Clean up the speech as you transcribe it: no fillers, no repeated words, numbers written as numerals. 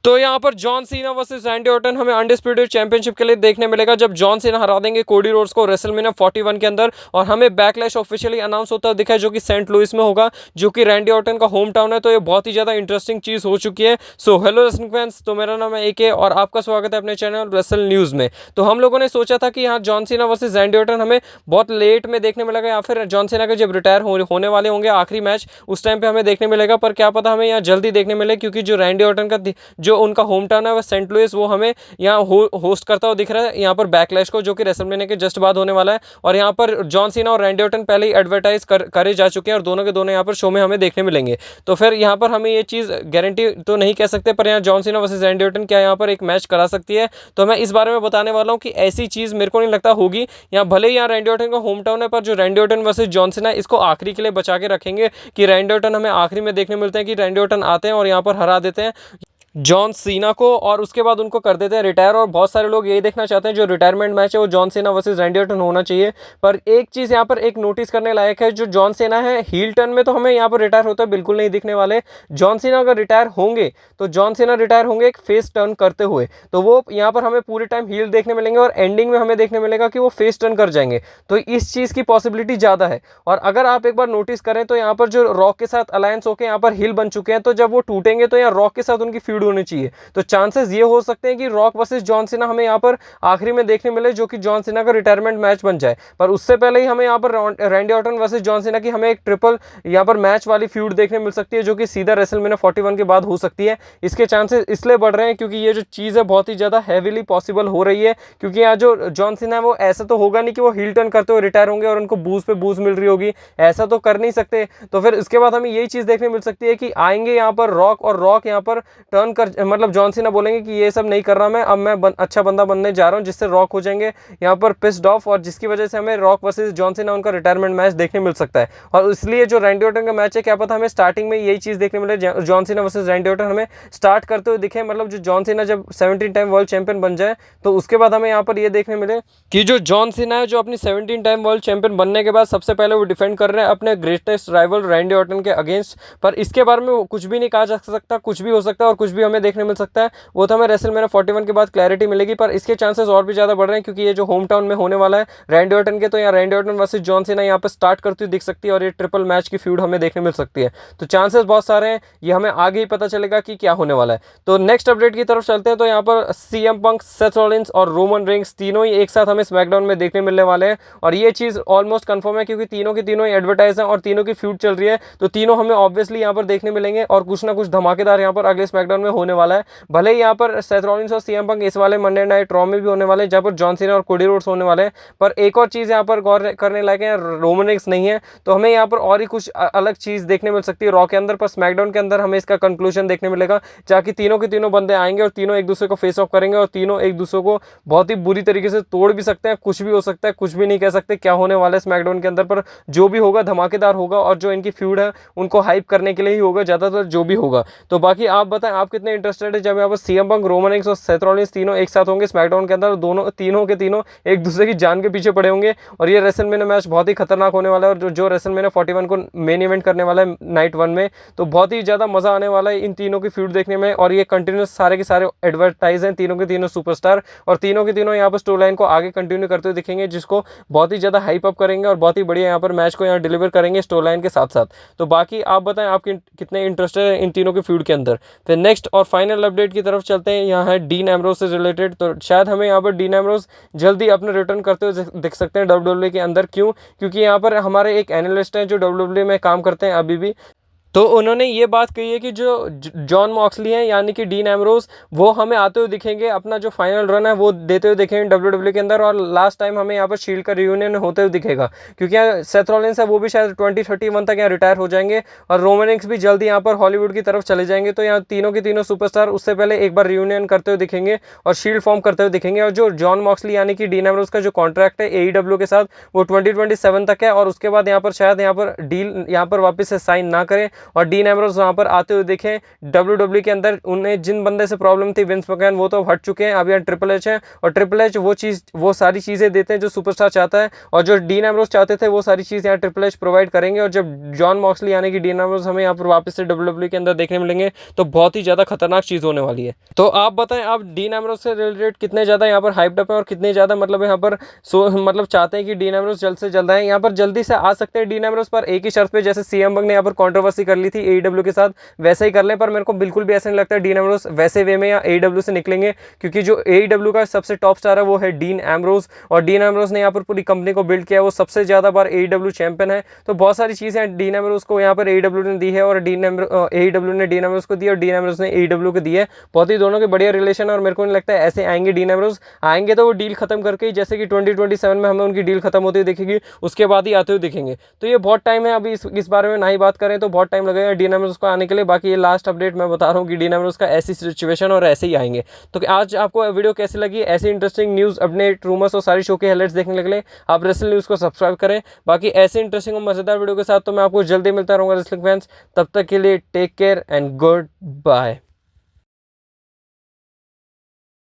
तो यहाँ पर John Cena versus Randy Orton हमें अनडिस्प्यूटेड चैंपियनशिप के लिए देखने मिलेगा, जब जॉन सीना हरा देंगे कोडी रोड्स को रेसलमेनिया 41 के अंदर, और हमें बैकलैश ऑफिशियली अनाउंस होता दिखा है जो कि सेंट लुइस में होगा, जो कि रैंडी ऑर्टन का होम टाउन है। तो ये बहुत ही ज़्यादा इंटरेस्टिंग चीज़ हो चुकी है। सो हेलो रेसलिंग फैंस, तो मेरा नाम है एके और आपका स्वागत है अपने चैनल रेसल न्यूज़ में। तो हम लोगों ने सोचा था कि यहाँ John Cena versus Randy Orton हमें बहुत लेट में देखने मिलेगा, या फिर जॉन सीना के जब रिटायर होने वाले होंगे आखिरी मैच उस टाइम पे हमें देखने मिलेगा, पर क्या पता हमें यहाँ जल्दी देखने मिले, क्योंकि जो रैंडी ऑर्टन का जो उनका होम टाउन है वह सेंट लुइस, वो हमें यहाँ होस्ट करता हुआ दिख रहा है यहाँ पर बैकलैश को, जो कि रेसलमेनिया के जस्ट बाद होने वाला है। और यहाँ पर जॉन सीना और रैंडी ऑर्टन पहले ही एडवर्टाइज करे जा चुके हैं और दोनों के दोनों यहाँ पर शो में हमें देखने मिलेंगे। तो फिर यहाँ पर हमें ये चीज़ गारंटी तो नहीं कह सकते, पर यहाँ John Cena versus Randy Orton क्या यहाँ पर एक मैच करा सकती है, तो मैं इस बारे में बताने वाला हूँ कि ऐसी चीज़ मेरे को नहीं लगता होगी। यहाँ भले ही यहाँ रैंडी ऑर्टन का होम टाउन है, पर जो Randy Orton versus John Cena इसको आखिरी के लिए बचा के रखेंगे, कि रैंडी ऑर्टन हमें आखिरी में देखने मिलते हैं कि रैंडी ऑर्टन आते हैं और यहाँ पर हरा देते हैं जॉन सीना को, और उसके बाद उनको कर देते हैं रिटायर। और बहुत सारे लोग यही देखना चाहते हैं जो रिटायरमेंट मैच है वो John Cena versus Randy Orton होना चाहिए। पर एक चीज़ यहाँ पर एक नोटिस करने लायक है, जो जॉन सीना है हील टर्न में तो हमें यहाँ पर रिटायर होता है बिल्कुल नहीं दिखने वाले। जॉन सीना अगर रिटायर होंगे तो जॉन सीना रिटायर होंगे एक फेस टर्न करते हुए, तो वो यहाँ पर हमें पूरे टाइम हील देखने मिलेंगे और एंडिंग में हमें देखने मिलेगा कि वो फेस टर्न कर जाएंगे। तो इस चीज़ की पॉसिबिलिटी ज़्यादा है। और अगर आप एक बार नोटिस करें तो यहाँ पर जो रॉक के साथ अलायंस होकर यहाँ पर हील बन चुके हैं, तो जब वो टूटेंगे तो यहाँ रॉक के साथ उनकी फ्यूड होनी चाहिए। तो चांसेस ये हो सकते हैं कि रॉक वर्सेस जॉन सीना हमें यहाँ पर आखिरी में देखने मिले, जो कि जॉन सीना का रिटायरमेंट मैच बन जाए। पर उससे पहले ही हमें यहाँ पर Randy Orton versus John Cena की हमें एक ट्रिपल यहाँ पर मैच वाली फ्यूड देखने मिल सकती है, जो कि सीधा रेसलमेनिया 41 के बाद हो सकती है। इसके चांसेस इसलिए बढ़ रहे हैं क्योंकि ये जो चीज़ है बहुत ही ज़्यादा हैवीली पॉसिबल हो रही है, क्योंकि यहाँ जो जॉन सीना है वो ऐसा तो होगा नहीं कि वो हील टर्न करते हुए रिटायर होंगे और उनको बूज पे बूज मिल रही होगी, ऐसा तो कर नहीं सकते। तो फिर इसके बाद हमें यही चीज़ देखने मिल सकती है कि आएंगे यहाँ पर रॉक, और रॉक यहाँ पर टर्न कर मतलब जॉन सीना बोलेंगे कि ये सब नहीं कर रहा मैं, अब मैं अच्छा बंदा बनने जा रहा हूँ, जिससे रॉक हो जाएंगे यहाँ पर पिस्ड ऑफ, और जिसकी वजह से हमें रॉक वर्सेस जॉन सीना उनका रिटायरमेंट मैच देखने मिल सकता है। और इसलिए जो रैंडी ऑर्टन का मैच है, क्या पता हमें स्टार्टिंग में यही चीज़ देखने मिले, John Cena versus Randy Orton हमें स्टार्ट करते हुए दिखे, मतलब जो जॉन सीना जब 17 टाइम वर्ल्ड चैंपियन बन जाए तो उसके बाद हमें यहाँ पर ये देखने मिले कि जो जॉन सीना है जो अपनी 17 टाइम वर्ल्ड चैंपियन बनने के बाद सबसे पहले वो डिफेंड कर रहे हैं अपने ग्रेटेस्ट राइवल रैंडी ऑर्टन के अगेंस्ट। पर इसके बारे में कुछ भी नहीं कहा जा सकता, कुछ भी हो सकता है और कुछ भी हमें देखने मिल सकता है, वो तो हमें रेसलमेनिया 41 के बाद क्लैरिटी मिलेगी। पर इसके चांसेस और भी ज़्यादा बढ़ रहे हैं, क्योंकि ये जो होम टाउन में होने वाला है रैंडी ऑर्टन के, तो यहाँ Randy Orton versus John Cena यहाँ पर स्टार्ट करती हुई दिख सकती है, और ये ट्रिपल मैच की फ्यूड हमें देखने मिल सकती है। तो चांसेस बहुत सारे हैं, ये हमें आगे ही पता चलेगा कि क्या होने वाला है। तो नेक्स्ट अपडेट की तरफ चलते हैं। तो यहाँ पर सीएम पंक, सेथ रॉलिंस और रोमन रेंस तीनों ही एक साथ हमें स्मैकडाउन में देखने मिलने वाले हैं, और ये चीज़ ऑलमोस्ट कंफर्म है, क्योंकि तीनों की तीनों ही एडवर्टाइज हैं और तीनों की फ्यूड चल रही है, तो तीनों हमें ऑब्वियसली यहाँ पर देखने मिलेंगे, और कुछ ना कुछ धमाकेदार यहाँ पर अगले स्मैकडाउन में होने वाला है। भले ही यहाँ पर सेथ रॉलिंस और सीएम पंक इस वाले मंडे नाइट रॉ में भी होने वाले हैं, जहाँ पर जॉन सीना और कोडी रोड्स होने वाले हैं, पर एक और चीज़ यहाँ पर गौर करने लायक है, रोमन रेंस नहीं है, तो हमें यहाँ पर और ही कुछ अलग चीज़ देखने मिल सकती है रॉ के अंदर। पर स्मैकडाउन के अंदर हमें इसका कंक्लूजन देखने मिलेगा, जहाँ की तीनों के तीनों बंदे आएंगे और तीनों एक दूसरे को फेस ऑफ करेंगे, और तीनों एक दूसरे को बहुत ही बुरी तरीके से तोड़ भी सकते हैं। कुछ भी हो सकता है, कुछ भी नहीं कह सकते क्या होने वाला है स्मैकडाउन के अंदर, पर जो भी होगा धमाकेदार होगा, और जो इनकी फ्यूड है उनको हाइप करने के लिए ही होगा ज़्यादातर, जो भी होगा। तो बाकी आप बताएं आप कितने इंटरेस्टेड है जब यहाँ पर सीएम पंक, रोमन रेंस और सेथ रॉलिंस तीनों एक साथ होंगे स्मैकडाउन के अंदर, दोनों तीनों के तीनों एक दूसरे की जान के पीछे पड़े होंगे, और ये रेसलमेनिया मैच बहुत ही खतरनाक होने वाला है, और जो रेसलमेनिया 41 को मेन इवेंट करने वाला है नाइट 1 में, तो बहुत ही ज़्यादा मज़ा आने वाला है इन तीनों की फ्यूड देखने में। और ये कंटिन्यूस सारे के सारे एडवर्टाइज हैं, तीनों के तीनों सुपरस्टार, और तीनों के तीनों यहाँ पर स्टोरी लाइन को आगे कंटिन्यू करते हुए दिखेंगे, जिसको बहुत ही ज़्यादा हाइप अप करेंगे और बहुत ही बढ़िया यहाँ पर मैच को यहाँ डिलीवर करेंगे स्टोरी लाइन के साथ साथ। तो बाकी आप बताएं आप कितने इंटरेस्टेड है इन तीनों के फ्यूड के अंदर। फिर नेक्स्ट और फाइनल अपडेट की तरफ चलते हैं। यहाँ है डीन एम्ब्रोस से रिलेटेड, तो शायद हमें यहाँ पर डीन एम्ब्रोस जल्दी अपने रिटर्न करते हुए दिख सकते हैं WWE के अंदर। क्यों? क्योंकि यहाँ पर हमारे एक एनालिस्ट हैं जो WWE में काम करते हैं अभी भी, तो उन्होंने ये बात कही है कि जो जॉन मॉक्सली हैं यानी कि डीन एम्ब्रोस, वो हमें आते हुए दिखेंगे, अपना जो फाइनल रन है वो देते हुए दिखेंगे WWE के अंदर, और लास्ट टाइम हमें यहाँ पर शील्ड का रियूनियन होते हुए दिखेगा, क्योंकि यहाँ सेथ रॉलिंस है वो भी शायद 2031 तक यहाँ रिटायर हो जाएंगे, और रोमन रेंस भी जल्दी यहाँ पर हॉलीवुड की तरफ चले जाएंगे। तो यहाँ तीनों के तीनों सुपरस्टार उससे पहले एक बार रियूनियन करते हुए दिखेंगे और शील्ड फॉर्म करते हुए दिखेंगे। और जो जॉन मॉक्सली यानी कि डीन एम्ब्रोस का जो कॉन्ट्रैक्ट है AEW के साथ वो 2027 तक है, और उसके बाद यहाँ पर शायद यहाँ पर डील यहाँ पर वापस से साइन ना करें, और डीन एम्ब्रोस वहाँ पर आते हुए दिखे WWE के अंदर। उन्हें जिन बंदे से प्रॉब्लम थी विंस मैकमैन, वो तो हट चुके हैं, अब यहाँ ट्रिपल एच है और ट्रिपल एच वो सारी चीज़ें देते हैं जो सुपरस्टार चाहता है, और जो डीन एम्ब्रोस चाहते थे वो सारी चीज़ यहाँ ट्रिपल एच प्रोवाइड करेंगे। और जब जॉन मॉक्सली यानी कि डीन एम्ब्रोस हमें यहाँ पर वापस से WWE के अंदर देखने मिलेंगे तो बहुत ही ज़्यादा खतरनाक चीज़ होने वाली है। तो आप बताएं, आप डीन एम्ब्रोस से रिलेटेड कितने ज़्यादा यहाँ पर हाइप्ड अप है और कितने ज़्यादा मतलब यहाँ पर मतलब चाहते हैं कि डीन एम्ब्रोस जल्द से जल्द आए, यहाँ पर जल्दी से आ सकते हैं डीन एम्ब्रोस, पर एक ही शर्त पे, जैसे सीएम पंक ने यहाँ पर कंट्रोवर्सी कर ली थी AEW के साथ, वैसे ही कर लें। पर मेरे को बिल्कुल भी ऐसा नहीं लगता डीन एम्ब्रोस वैसे वे में या AEW से निकलेंगे, क्योंकि जो AEW का सबसे टॉप स्टार है वो है डीन एम्ब्रोस, और डीन एम्ब्रोस ने यहाँ पर पूरी कंपनी को बिल्ड किया है, वो सबसे ज़्यादा बार AEW चैंपियन है। तो बहुत सारी चीज़ें डीन एम्ब्रोस को यहाँ पर AEW ने दी है, और AEW ने डीन एम्ब्रोस को दी और डीन एम्ब्रोस ने AEW को दी है। बहुत ही दोनों के बढ़िया रिलेशन है, और मेरे को नहीं लगता है ऐसे आएंगे डीन एम्ब्रोस। आएंगे तो वो डील खत्म करके ही, जैसे कि 2027 में हमें उनकी डील खत्म होती हुई दिखेगी, उसके बाद ही आते हुए दिखेंगे। तो ये बहुत टाइम है, अभी इस बारे में ना ही बात करें तो बहुत टाइम लगेगा डीन एम्ब्रोस को आने के लिए। बाकी ये लास्ट अपडेट मैं बता रहा हूँ कि डीन एम्ब्रोस का ऐसी सिचुएशन और ऐसे ही आएंगे। तो आज आपको वीडियो कैसी लगी? ऐसी इंटरेस्टिंग न्यूज़, अपडेट, रूमर्स और सारी शो के हाइलाइट्स देखने के लिए आप रेसलिंग न्यूज़ को सब्सक्राइब करें। बाकी ऐसे इंटरेस्टिंग और मजेदार वीडियो के साथ तो मैं आपको जल्दी मिलता रहूँगा रेसलिंग फैंस। तब तक के लिए take care and good bye.